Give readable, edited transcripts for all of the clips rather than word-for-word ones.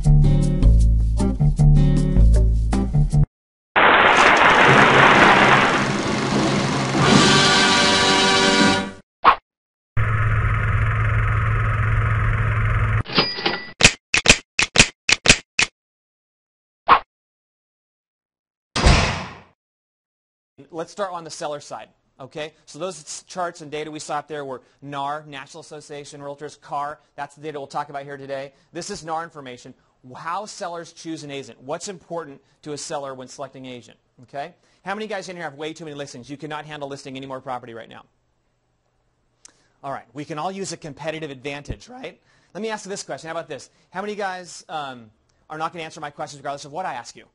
Let's start on the seller side. Okay, so those charts and data we saw up there were NAR, National Association of Realtors, CAR. That's the data we'll talk about here today. This is NAR information. How sellers choose an agent. What's important to a seller when selecting an agent. Okay, how many guys in here have way too many listings? You cannot handle listing any more property right now. All right, we can all use a competitive advantage, right? Let me ask you this question. How about this? How many guys are not going to answer my questions regardless of what I ask you?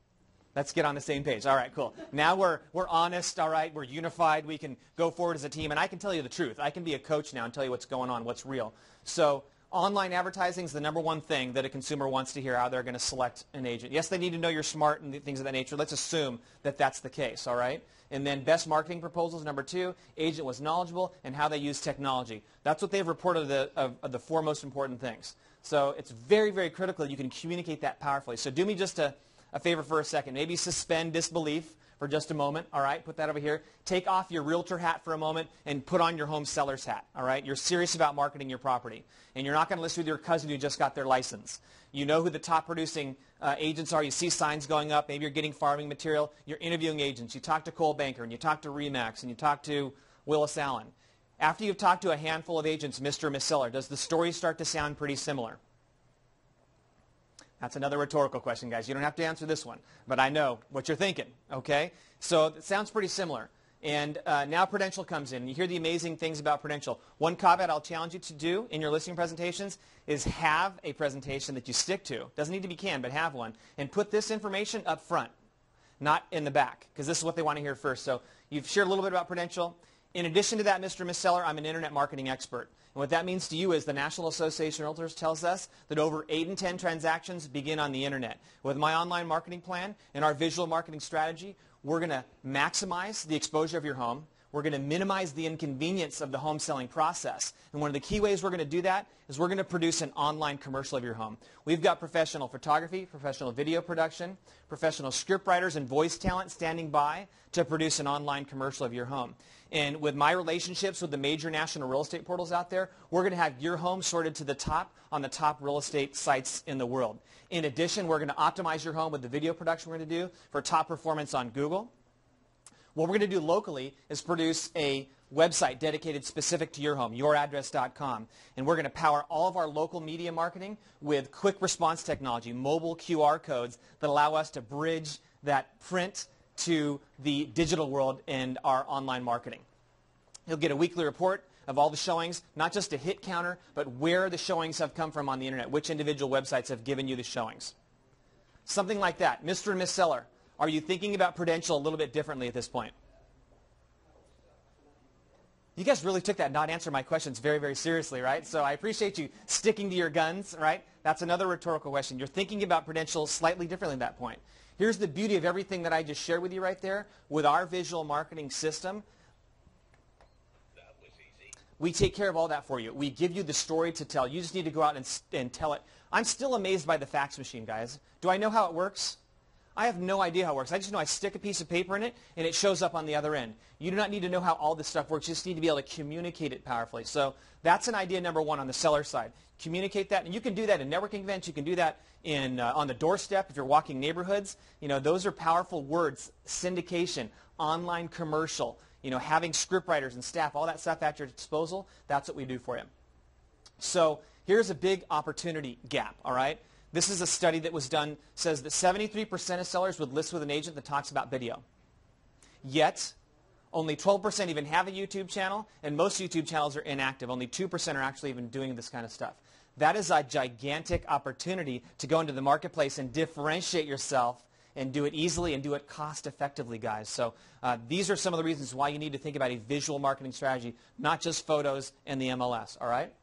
Let's get on the same page. All right, cool. Now we're honest, all right? We're unified. We can go forward as a team. And I can tell you the truth. I can be a coach now and tell you what's going on, what's real. So online advertising is the #1 thing that a consumer wants to hear how they're going to select an agent. Yes, they need to know you're smart and things of that nature. Let's assume that that's the case, all right? And then best marketing proposals, #2, agent was knowledgeable, and how they use technology. That's what they've reported of the 4 most important things. So it's very, very critical that you can communicate that powerfully. So do me just a favor for a second. Maybe suspend disbelief for just a moment, all right? Put that over here. Take off your realtor hat for a moment and put on your home seller's hat, all right? You're serious about marketing your property. And you're not going to list with your cousin who just got their license. You know who the top producing agents are. You see signs going up. Maybe you're getting farming material. You're interviewing agents. You talk to Cole Banker, and you talk to Remax, and you talk to Willis Allen. After you've talked to a handful of agents, Mr. and Miss Seller, does the story start to sound pretty similar? That's another rhetorical question, guys. You don't have to answer this one, but I know what you're thinking, okay? So it sounds pretty similar. And now Prudential comes in. You hear the amazing things about Prudential. One caveat I'll challenge you to do in your listing presentations is have a presentation that you stick to. Doesn't need to be canned, but have one. And put this information up front, not in the back, because this is what they want to hear first. So you've shared a little bit about Prudential. In addition to that, Mr. and Miss Seller, I'm an internet marketing expert. And what that means to you is the National Association of Realtors tells us that over 8 in 10 transactions begin on the internet. With my online marketing plan and our visual marketing strategy, we're going to maximize the exposure of your home. We're going to minimize the inconvenience of the home selling process. And one of the key ways we're going to do that is we're going to produce an online commercial of your home. We've got professional photography, professional video production, professional script writers and voice talent standing by to produce an online commercial of your home. And with my relationships with the major national real estate portals out there, we're going to have your home sorted to the top on the top real estate sites in the world. In addition, we're going to optimize your home with the video production we're going to do for top performance on Google. What we're going to do locally is produce a website dedicated specific to your home, youraddress.com. And we're going to power all of our local media marketing with quick response technology, mobile QR codes that allow us to bridge that print to the digital world and our online marketing. You'll get a weekly report of all the showings, not just a hit counter, but where the showings have come from on the internet, which individual websites have given you the showings. Something like that. Mr. and Miss Seller, are you thinking about Prudential a little bit differently at this point? You guys really took that not answer my questions very, very seriously, right? So I appreciate you sticking to your guns, right? That's another rhetorical question. You're thinking about Prudential slightly differently at that point. Here's the beauty of everything that I just shared with you right there. With our visual marketing system, we take care of all that for you. We give you the story to tell. You just need to go out and tell it. I'm still amazed by the fax machine, guys. Do I know how it works? I have no idea how it works. I just know I stick a piece of paper in it, and it shows up on the other end. You do not need to know how all this stuff works. You just need to be able to communicate it powerfully. So that's an idea #1 on the seller side. Communicate that, and you can do that in networking events. You can do that on the doorstep if you're walking neighborhoods. You know, those are powerful words. Syndication, online commercial, having script writers and staff, all that stuff at your disposal. That's what we do for you. So here's a big opportunity gap, all right? This is a study that was done, says that 73% of sellers would list with an agent that talks about video. Yet, only 12% even have a YouTube channel, and most YouTube channels are inactive. Only 2% are actually even doing this kind of stuff. That is a gigantic opportunity to go into the marketplace and differentiate yourself and do it easily and do it cost effectively, guys. So these are some of the reasons why you need to think about a visual marketing strategy, not just photos and the MLS, all right?